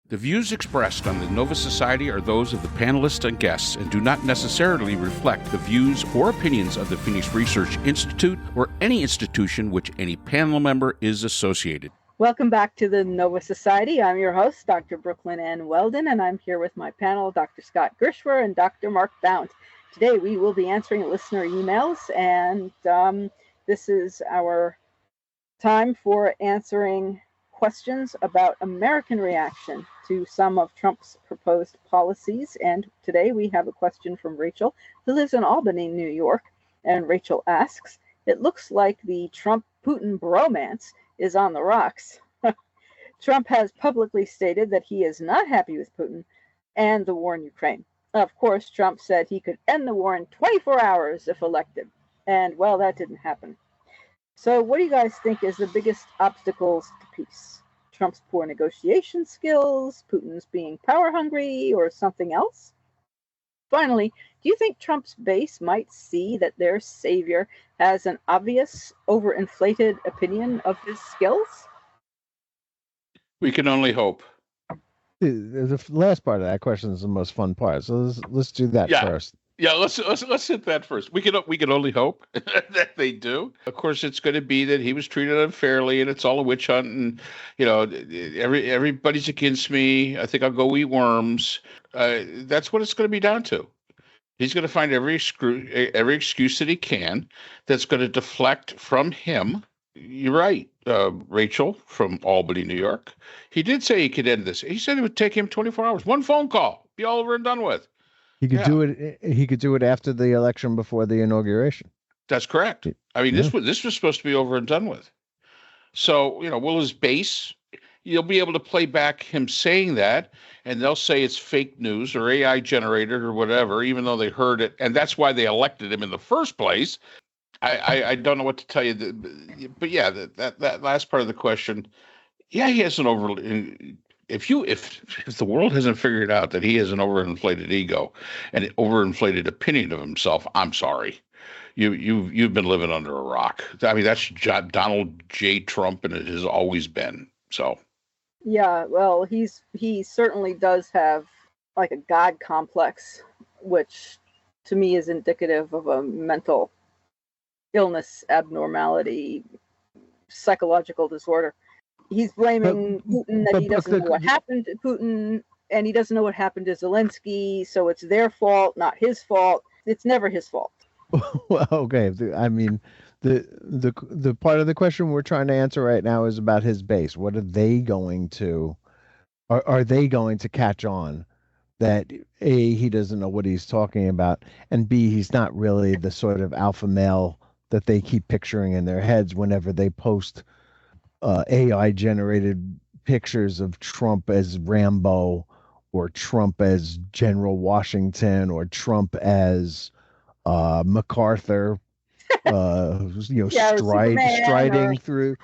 The views expressed on the Nova Society are those of the panelists and guests and do not necessarily reflect the views or opinions of the Phoenix Research Institute or any institution which any panel member is associated. Welcome back to the Nova Society. I'm your host, Dr. Brooklyn Ann Weldon, and I'm here with my panel, Dr. Scott Gershwer and Dr. Mark Bount. Today we will be answering listener emails, and this is our time for answering questions about American reaction to some of Trump's proposed policies. And today we have a question from Rachel, who lives in Albany, New York. And Rachel asks, it looks like the Trump Putin bromance is on the rocks. Trump has publicly stated that he is not happy with Putin and the war in Ukraine. Of course, Trump said he could end the war in 24 hours if elected. And well, that didn't happen. So what do you guys think is the biggest obstacles to peace? Trump's poor negotiation skills, Putin's being power hungry, or something else? Finally, do you think Trump's base might see that their savior has an obvious, overinflated opinion of his skills? We can only hope. The last part of that question is the most fun part. So let's do that first. Yeah, let's hit that first. We can only hope that they do. Of course, it's going to be that he was treated unfairly, and it's all a witch hunt, and everybody's against me. I think I'll go eat worms. That's what it's going to be down to. He's going to find every excuse that he can that's going to deflect from him. You're right, Rachel from Albany, New York. He did say he could end this. He said it would take him 24 hours, one phone call, be all over and done with. He could do it. He could do it after the election, before the inauguration. That's correct. I mean, this was supposed to be over and done with. So, will his base? You'll be able to play back him saying that, and they'll say it's fake news or AI generated or whatever, even though they heard it, and that's why they elected him in the first place. I don't know what to tell you, but yeah, that last part of the question, yeah, he has an over. If the world hasn't figured out that he has an overinflated ego and an overinflated opinion of himself, I'm sorry. You've been living under a rock. I mean, that's Donald J. Trump, and it has always been. So. Yeah, well, he certainly does have like a God complex, which to me is indicative of a mental illness, abnormality, psychological disorder. He's blaming Putin that he doesn't know what happened to Putin, and he doesn't know what happened to Zelensky, so it's their fault, not his fault. It's never his fault. Well, okay. I mean, the part of the question we're trying to answer right now is about his base. What are they going to, are they going to catch on that A, he doesn't know what he's talking about, and B, he's not really the sort of alpha male that they keep picturing in their heads whenever they post AI generated pictures of Trump as Rambo, or Trump as General Washington, or Trump as MacArthur, striding through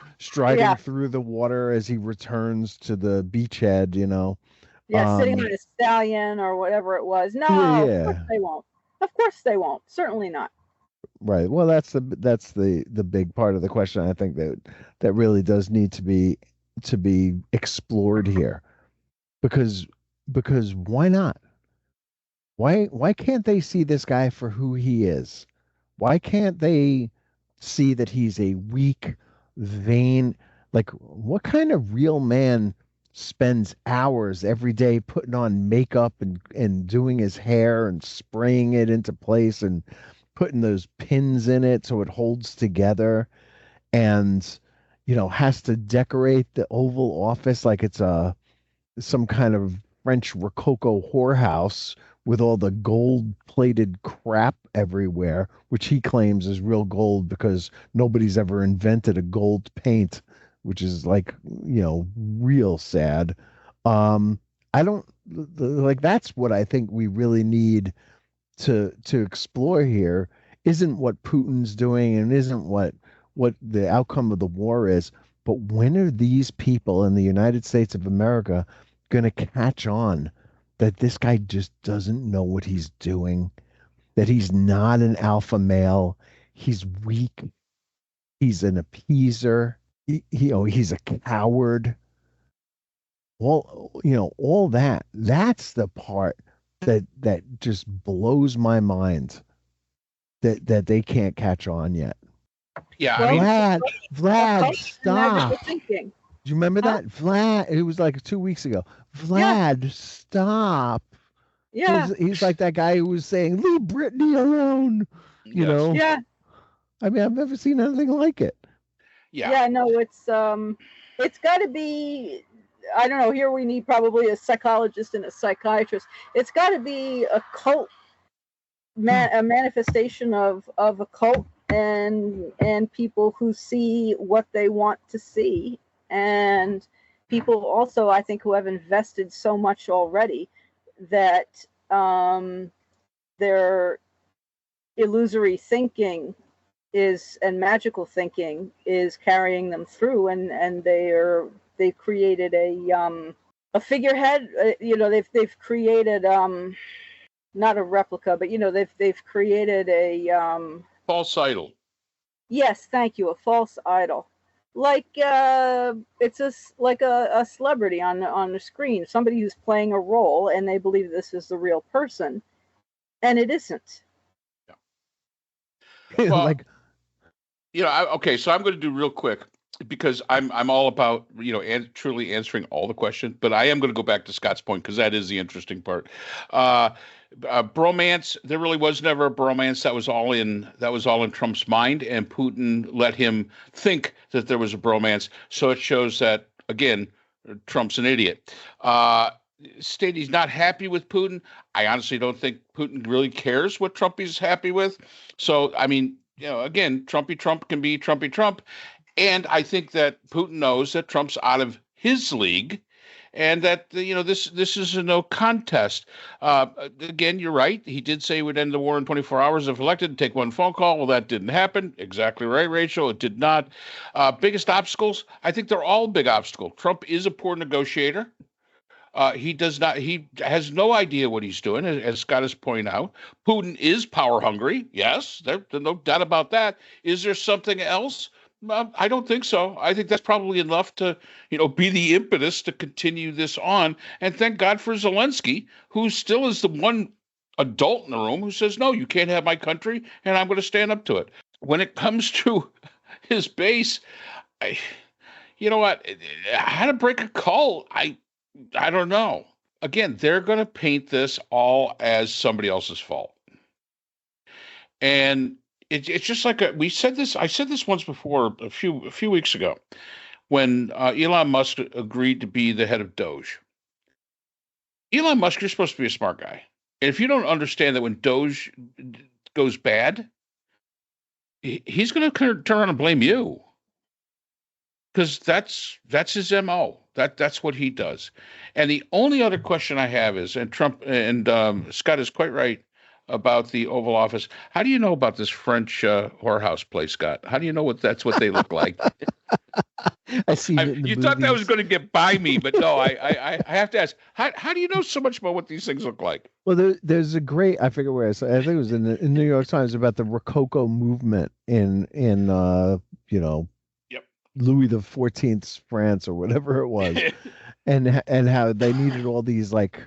the water as he returns to the beachhead, sitting on a stallion or whatever it was. No, of course they won't. Of course they won't. Certainly not. Right. Well, that's the big part of the question. I think that really does need to be explored here, because why not? Why can't they see this guy for who he is? Why can't they see that he's a weak, vain, like, what kind of real man spends hours every day putting on makeup and doing his hair and spraying it into place and putting those pins in it so it holds together, and has to decorate the Oval Office like it's some kind of French Rococo whorehouse with all the gold-plated crap everywhere, which he claims is real gold because nobody's ever invented a gold paint, which is real sad. I don't like. That's what I think we really need to explore here. Isn't what Putin's doing, and isn't what the outcome of the war is, but when are these people in the United States of America going to catch on that this guy just doesn't know what he's doing, that he's not an alpha male, he's weak, he's an appeaser, he's a coward? all that. That's the part that just blows my mind that they can't catch on yet. Yeah, I Well, mean, Vlad, occult and magical stop. thinking. Do you remember Huh? that? Vlad, it was like 2 weeks ago. Yeah, Vlad, stop. yeah, He's like that guy who was saying, leave Britney alone. You yes, know, yeah, I mean, I've never seen anything like it. yeah, yeah. No, it's got to be. I don't know. Here we need probably a psychologist and a psychiatrist. It's got to be a cult a manifestation of a cult and people who see what they want to see, and people also, I think, who have invested so much already that their illusory thinking is and magical thinking is carrying them through, and they've created a figurehead. They've created not a replica, but they've created a false idol. yes, thank you, a false idol. Like it's like a celebrity on the screen, somebody who's playing a role, and they believe this is the real person, and it isn't. Well, Like, okay, so I'm going to do real quick because I'm all about truly answering all the questions, but I am going to go back to Scott's point because that is the interesting part. Uh, Bromance, there really was never a bromance. That was all in Trump's mind, and Putin let him think that there was a bromance. So it shows that again, Trump's an idiot. State he's not happy with Putin. I honestly don't think Putin really cares what Trump is happy with. So I mean, again, Trumpy Trump can be Trumpy Trump. And I think that Putin knows that Trump's out of his league, and that this is a no contest. Again, you're right. He did say he would end the war in 24 hours if elected. Take one phone call. Well, that didn't happen. Exactly right, Rachel. It did not. Biggest obstacles. I think they're all big obstacles. Trump is a poor negotiator. He does not. He has no idea what he's doing, as Scott has pointed out. Putin is power hungry. Yes, there's no doubt about that. Is there something else? I don't think so. I think that's probably enough to, be the impetus to continue this on. And thank God for Zelensky, who still is the one adult in the room who says, "No, you can't have my country, and I'm going to stand up to it." When it comes to his base, I, you know what? How to break a call? I don't know. Again, they're going to paint this all as somebody else's fault. And it's just like we said this. I said this once before a few weeks ago when Elon Musk agreed to be the head of Doge. Elon Musk, you're supposed to be a smart guy. And if you don't understand that when Doge goes bad, he's going to turn around and blame you. Because that's his MO. That's what he does. And the only other question I have is, and Trump and Scott is quite right about the Oval Office. How do you know about this French whorehouse place, Scott? How do you know that's what they look like? I seen it in the You movies. thought that was going to get by me, but no. I have to ask. How do you know so much about what these things look like? Well, there's a great, I forget where I saw. I think it was in New York Times about the Rococo movement in Yep. Louis the 14th's France or whatever it was, and how they needed all these like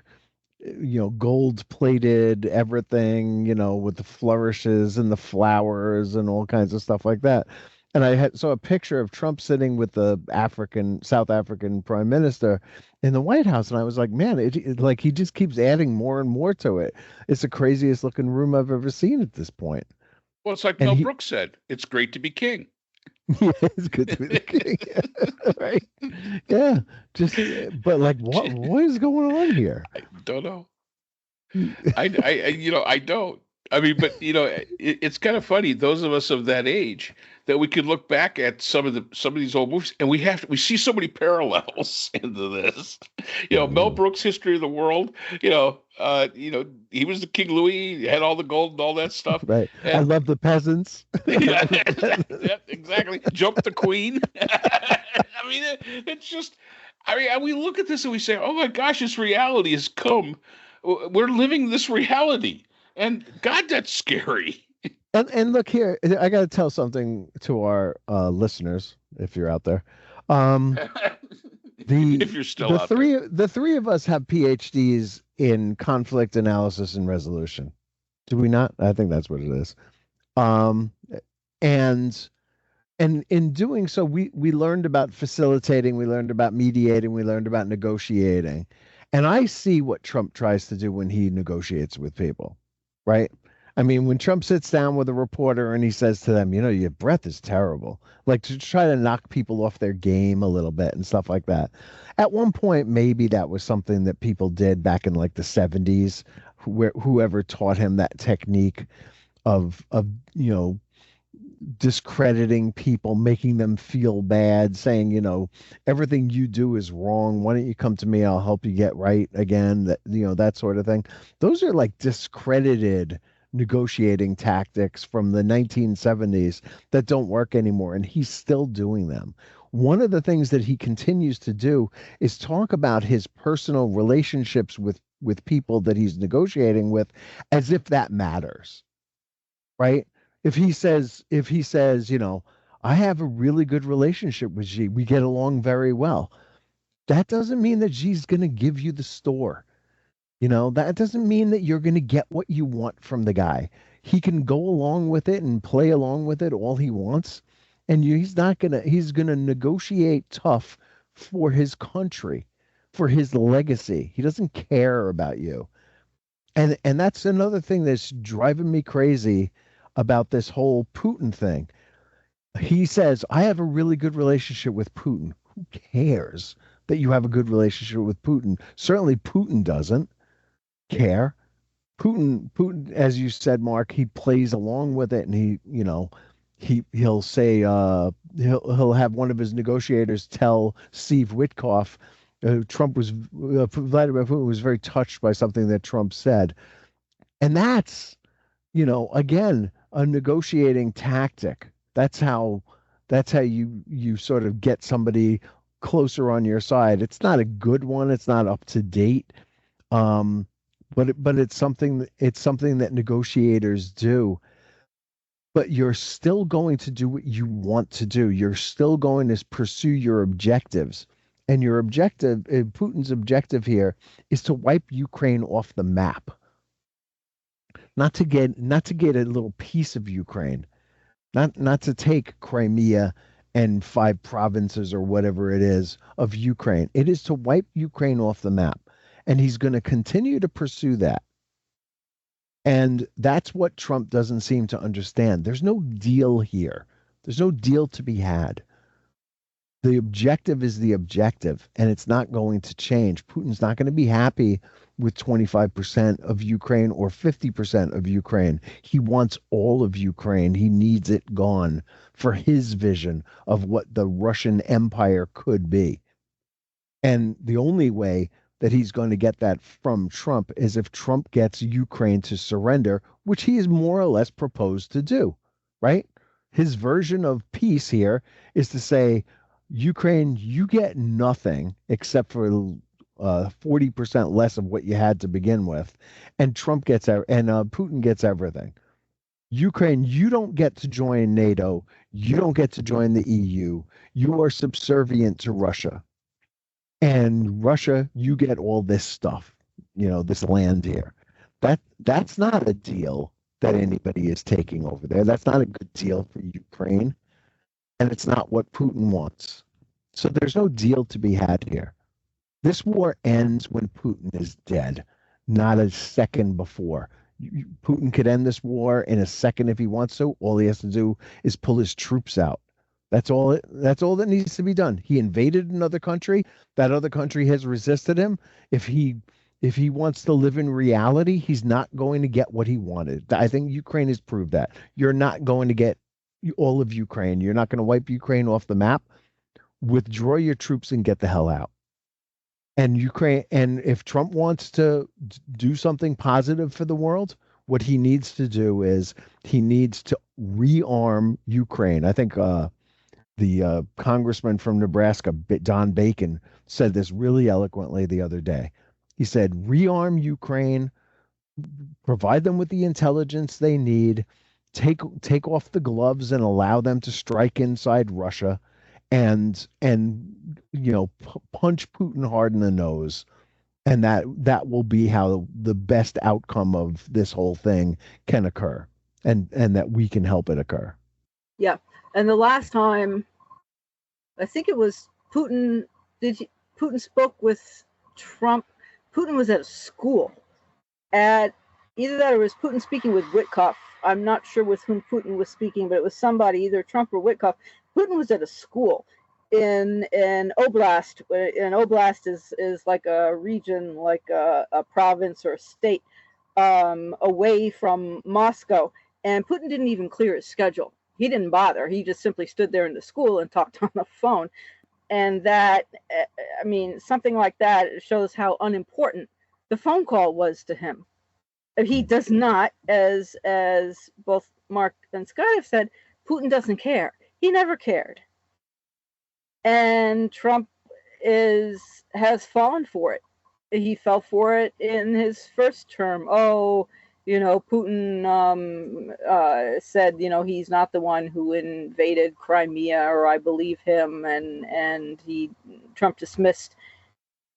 gold plated everything, with the flourishes and the flowers and all kinds of stuff like that. And I saw a picture of Trump sitting with the South African prime minister in the White House, and I was like, man, like he just keeps adding more and more to it. It's the craziest looking room I've ever seen at this point. Well, it's like Mel Brooks said, "It's great to be king." Yeah, it's good to be the king, right? Yeah, but like, what is going on here? I don't know. I don't. I mean, but it's kind of funny. Those of us of that age that we could look back at some of these old movies, and we see so many parallels into this. Mel Brooks' History of the World. He was the King Louis, had all the gold and all that stuff. Right. I love the peasants. Yeah, exactly. Jump the Queen. I mean, it's just. I mean, we look at this and we say, "Oh my gosh, this reality has come. We're living this reality." And God, that's scary. And look here, I got to tell something to our listeners, if you're out there. if you're still out there. The three of us have PhDs in conflict analysis and resolution. Do we not? I think that's what it is. Um, and in doing so, we learned about facilitating, we learned about mediating, we learned about negotiating. And I see what Trump tries to do when he negotiates with people, right? I mean, when Trump sits down with a reporter and he says to them, you know, your breath is terrible, like to try to knock people off their game a little bit and stuff like that. At one point, maybe that was something that people did back in like the 70s, where whoever taught him that technique of you know, discrediting people, making them feel bad, saying, you know, everything you do is wrong. Why don't you come to me? I'll help you get right again. That, you know, that sort of thing. Those are like discredited negotiating tactics from the 1970s that don't work anymore. And he's still doing them. One of the things that he continues to do is talk about his personal relationships with people that he's negotiating with as if that matters, right? If he says, you know, I have a really good relationship with Xi, we get along very well. That doesn't mean that Xi's going to give you the store. You know, that doesn't mean that you're going to get what you want from the guy. He can go along with it and play along with it all he wants, and he's not going to he's going to negotiate tough for his country, for his legacy. He doesn't care about you. And that's another thing that's driving me crazy about this whole Putin thing. He says, I have a really good relationship with Putin. Who cares that you have a good relationship with Putin? Certainly Putin doesn't care. Putin, as you said, Mark, he plays along with it, and he, you know, he'll say he'll have one of his negotiators tell Steve Witkoff Vladimir Putin was very touched by something that Trump said, and that's, you know, again, a negotiating tactic. That's how you sort of get somebody closer on your side. It's not a good one. It's not up to date. Um, but it's something that negotiators do. But you're still going to do what you want to do. You're still going to pursue your objectives. And your objective, Putin's objective here, is to wipe Ukraine off the map, not to get a little piece of Ukraine, not to take Crimea and 5 provinces or whatever it is of Ukraine. It is to wipe Ukraine off the map. And he's going to continue to pursue that. And that's what Trump doesn't seem to understand. There's no deal here. There's no deal to be had. The objective is the objective, and it's not going to change. Putin's not going to be happy with 25% of Ukraine or 50% of Ukraine. He wants all of Ukraine. He needs it gone for his vision of what the Russian Empire could be. And the only way that he's going to get that from Trump is if Trump gets Ukraine to surrender, which he has more or less proposed to do, right? His version of peace here is to say, Ukraine, you get nothing except for 40% less of what you had to begin with, and Putin gets everything. Ukraine, you don't get to join NATO. You don't get to join the EU. You are subservient to Russia. And Russia, you get all this stuff, you know, this land here. That's not a deal that anybody is taking over there. That's not a good deal for Ukraine. And it's not what Putin wants. So there's no deal to be had here. This war ends when Putin is dead, not a second before. Putin could end this war in a second if he wants to. All he has to do is pull his troops out. That's all that needs to be done. He invaded another country. That other country has resisted him. If he wants to live in reality, he's not going to get what he wanted. I think Ukraine has proved that. You're not going to get all of Ukraine. You're not going to wipe Ukraine off the map. Withdraw your troops and get the hell out. And Ukraine, and if Trump wants to do something positive for the world, what he needs to do is he needs to rearm Ukraine. I think the congressman from Nebraska, Don Bacon, said this really eloquently the other day. He said, rearm Ukraine, provide them with the intelligence they need, take off the gloves and allow them to strike inside Russia, and punch Putin hard in the nose, and that will be how the best outcome of this whole thing can occur, and that we can help it occur. Yeah, and the last time, I think it was Putin. Putin spoke with Trump? Putin was at a school. At either that or it was Putin speaking with Witkoff. I'm not sure with whom Putin was speaking, but it was somebody, either Trump or Witkoff. Putin was at a school in oblast. An oblast is like a region, like a province or a state away from Moscow. And Putin didn't even clear his schedule. He didn't bother. He just simply stood there in the school and talked on the phone. And that, I mean, something like that shows how unimportant the phone call was to him. He does not, as both Mark and Scott have said, Putin doesn't care. He never cared. And Trump has fallen for it. He fell for it in his first term. Oh, Putin said, he's not the one who invaded Crimea, or I believe him, and Trump dismissed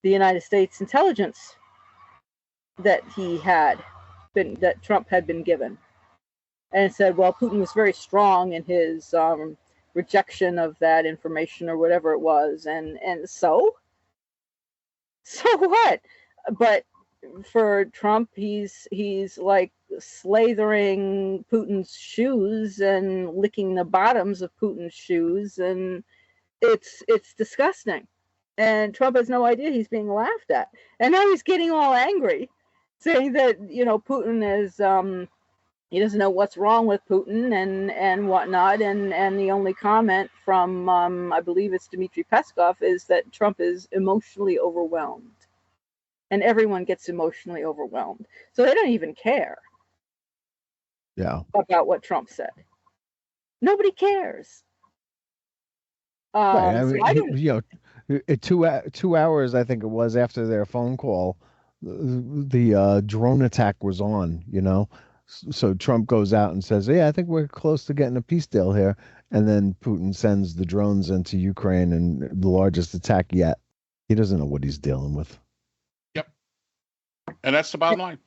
the United States intelligence that Trump had been given, and said, well, Putin was very strong in his rejection of that information or whatever it was, and so what? But for Trump, he's like slathering Putin's shoes and licking the bottoms of Putin's shoes, and it's disgusting. And Trump has no idea he's being laughed at, and now he's getting all angry, saying that Putin is he doesn't know what's wrong with Putin and whatnot, and the only comment from I believe it's Dmitry Peskov is that Trump is emotionally overwhelmed. And everyone gets emotionally overwhelmed. So they don't even care about what Trump said. Nobody cares. Right. I mean, 2 hours, I think it was, after their phone call, the drone attack was on, So Trump goes out and says, yeah, I think we're close to getting a peace deal here. And then Putin sends the drones into Ukraine, and the largest attack yet. He doesn't know what he's dealing with. And that's the bottom line.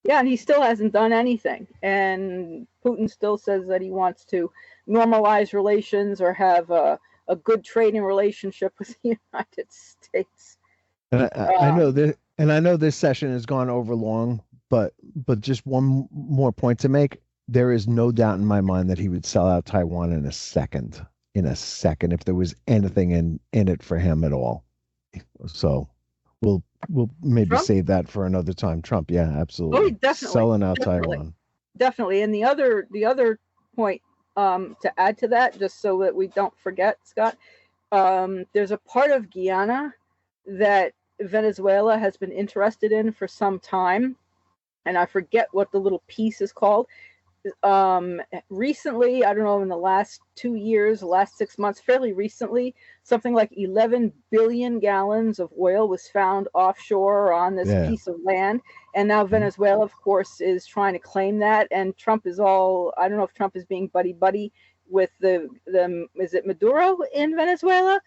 Yeah, and he still hasn't done anything. And Putin still says that he wants to normalize relations or have a good trading relationship with the United States. And I know that, and I know this session has gone over long, but just one more point to make. There is no doubt in my mind that he would sell out Taiwan in a second, if there was anything in it for him at all. So we'll maybe Trump? Save that for another time. Trump, yeah, absolutely. Oh, definitely. Selling out Taiwan. Definitely. And the other point to add to that, just so that we don't forget, Scott, there's a part of Guyana that Venezuela has been interested in for some time, and I forget what the little piece is called. Recently, I don't know, in the last 2 years, the last 6 months, fairly recently, something like 11 billion gallons of oil was found offshore on this piece of land. And now Venezuela, of course, is trying to claim that. And Trump is I don't know if Trump is being buddy-buddy with is it Maduro in Venezuela?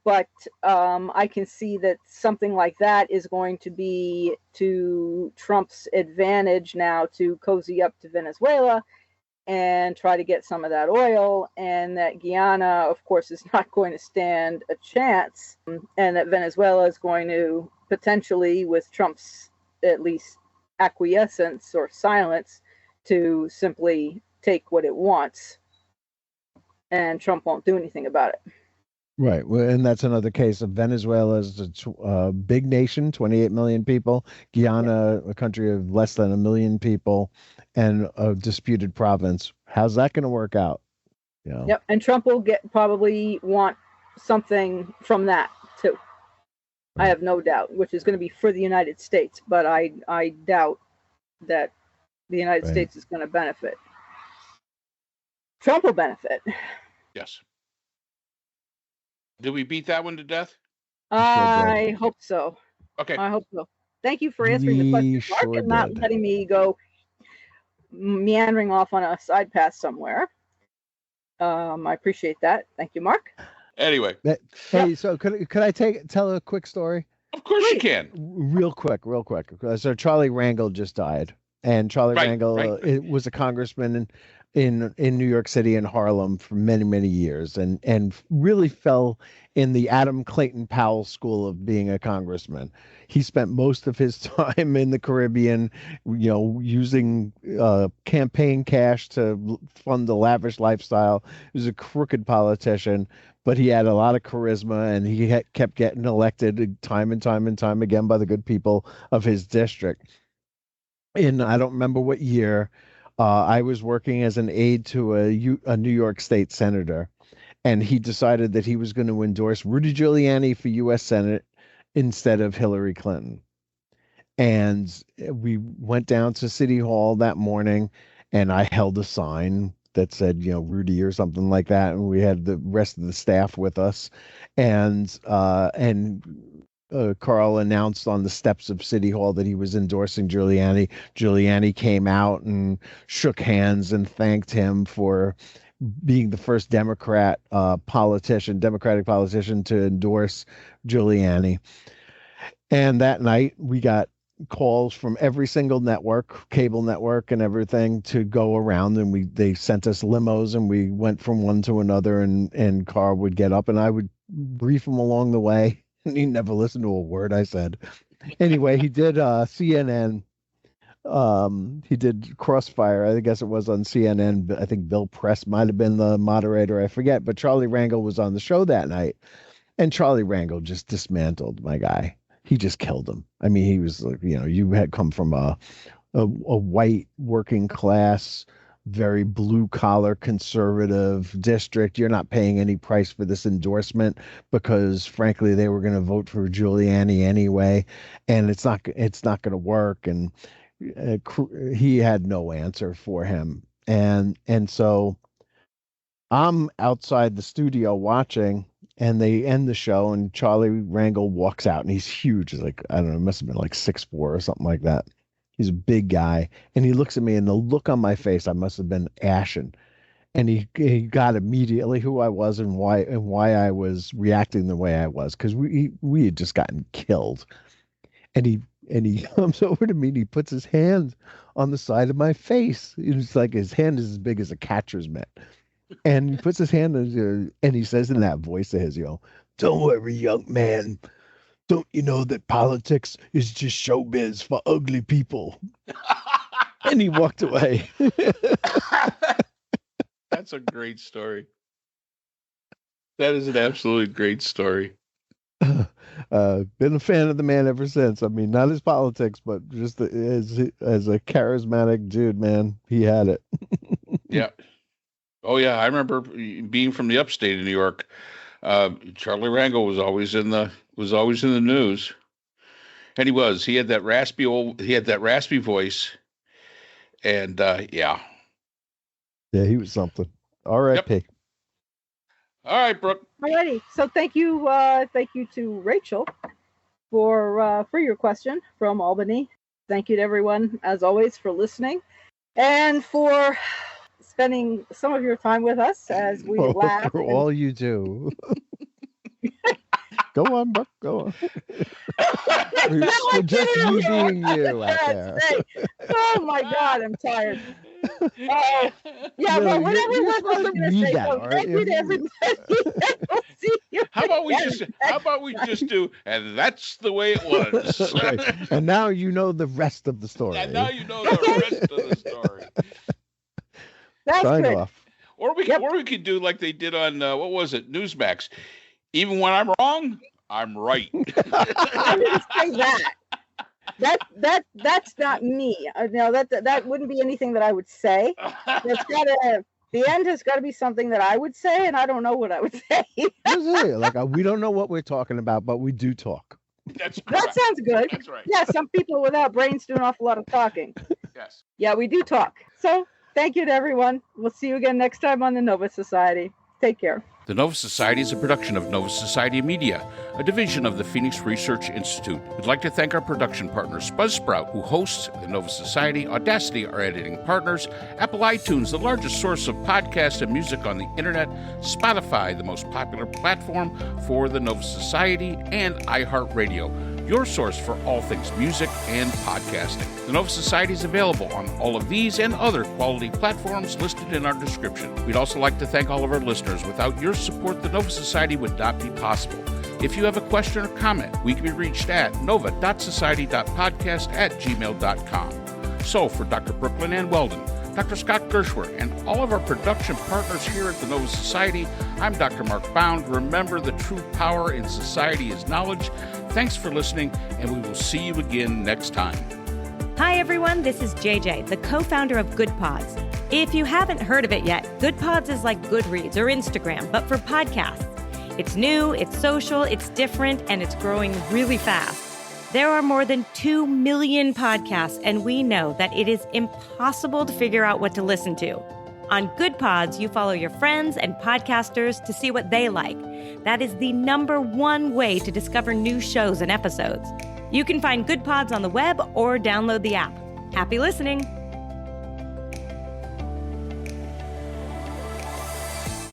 But I can see that something like that is going to be to Trump's advantage now, to cozy up to Venezuela and try to get some of that oil, and that Guyana, of course, is not going to stand a chance, and that Venezuela is going to potentially, with Trump's at least acquiescence or silence, to simply take what it wants, and Trump won't do anything about it. Right. Well, and that's another case of Venezuela is a big nation, 28 million people. Guyana, a country of less than 1 million people, and a disputed province. How's that going to work out? Yep. And Trump will probably want something from that too. Right. I have no doubt, which is going to be for the United States, but I doubt that the United States is going to benefit. Trump will benefit. Yes. Did we beat that one to death? I hope so. Okay. I hope so. Thank you for answering the question, Mark, and not letting me go meandering off on a side path somewhere. I appreciate that. Thank you, Mark. Anyway, Hey, so could I tell a quick story? of course you can. Real quick. So Charlie Rangel just died, and Charlie Right, Rangel it was a congressman in New York City and Harlem for many years, and really fell in the Adam Clayton Powell school of being a congressman. He spent most of his time in the Caribbean, using campaign cash to fund a lavish lifestyle. He was a crooked politician, but he had a lot of charisma, and he kept getting elected time and time again by the good people of his district. I don't remember what year, I was working as an aide to a New York State senator, and he decided that he was going to endorse Rudy Giuliani for U.S. Senate instead of Hillary Clinton. And we went down to City Hall that morning, and I held a sign that said, Rudy or something like that. And we had the rest of the staff with us. And Carl announced on the steps of City Hall that he was endorsing Giuliani. Giuliani came out and shook hands and thanked him for being the first Democratic politician to endorse Giuliani. And that night we got calls from every single network, cable network and everything, to go around, and they sent us limos, and we went from one to another, and Carl would get up and I would brief him along the way, and he never listened to a word I said. Anyway, he did CNN. He did Crossfire, I guess it was on CNN. I think Bill Press might have been the moderator, I forget, but Charlie Rangel was on the show that night, and Charlie Rangel just dismantled my guy. He just killed him. I mean, he was like, you had come from a white working class, very blue collar conservative district. You're not paying any price for this endorsement because, frankly, they were going to vote for Giuliani anyway, and it's not going to work. And he had no answer for him. And so I'm outside the studio watching, and they end the show, and Charlie Rangel walks out, and he's huge. He's like, I don't know, must have been like 6'4" or something like that. He's a big guy, and he looks at me, and the look on my face, I must have been ashen. And he got immediately who I was and why I was reacting the way I was, because we had just gotten killed. And he comes over to me, and he puts his hand on the side of my face. It's like his hand is as big as a catcher's mitt. And he puts his hand on, and he says in that voice of his, "Don't worry, young man. Don't you know that politics is just showbiz for ugly people?" And he walked away. That's a great story. That is an absolutely great story. Been a fan of the man ever since. I mean, not his politics, but just as a charismatic dude, man. He had it. Yeah. Oh yeah, I remember being from the upstate of New York. Charlie Rangel was always in the news, and he had that raspy voice, and yeah, he was something. R.I.P. Yep. All right, Brooke. Alrighty, so thank you to Rachel for your question from Albany. Thank you to everyone, as always, for listening and for spending some of your time with us as we laugh. For all you do. Go on, Buck. Go on. Just you being you out there. Oh my God, I'm tired. Yeah, well, whatever we're going to say. So thank you to everybody. We'll see you. How about we just do? And that's the way it was. Right. And now you know the rest of the story. And now you know the rest of the story. That's Sign good. off. Or we could do like they did on what was it, Newsmax? Even when I'm wrong, I'm right. I didn't say that. That's not me. No, that wouldn't be anything that I would say. The end has got to be something that I would say, and I don't know what I would say. Like we don't know what we're talking about, but we do talk. That's correct. That sounds good. That's right. Yeah, some people without brains do an awful lot of talking. Yes. Yeah, we do talk. So thank you to everyone. We'll see you again next time on the Nova Society. Take care. The Nova Society is a production of Nova Society Media, a division of the Phoenix Research Institute. We'd like to thank our production partners, Buzzsprout, who hosts the Nova Society, Audacity, our editing partners, Apple iTunes, the largest source of podcasts and music on the internet, Spotify, the most popular platform for the Nova Society, and iHeartRadio, your source for all things music and podcasting. The Nova Society is available on all of these and other quality platforms listed in our description. We'd also like to thank all of our listeners. Without your support, the Nova Society would not be possible. If you have a question or comment, we can be reached at nova.society.podcast@gmail.com. So for Dr. Brooklyn Ann Weldon, Dr. Scott Gershwer, and all of our production partners here at the Nova Society, I'm Dr. Mark Bound. Remember, the true power in society is knowledge. Thanks for listening, and we will see you again next time. Hi, everyone. This is JJ, the co-founder of Good Pods. If you haven't heard of it yet, Good Pods is like Goodreads or Instagram, but for podcasts. It's new, it's social, it's different, and it's growing really fast. There are more than 2 million podcasts, and we know that it is impossible to figure out what to listen to. On Good Pods, you follow your friends and podcasters to see what they like. That is the #1 way to discover new shows and episodes. You can find Good Pods on the web or download the app. Happy listening!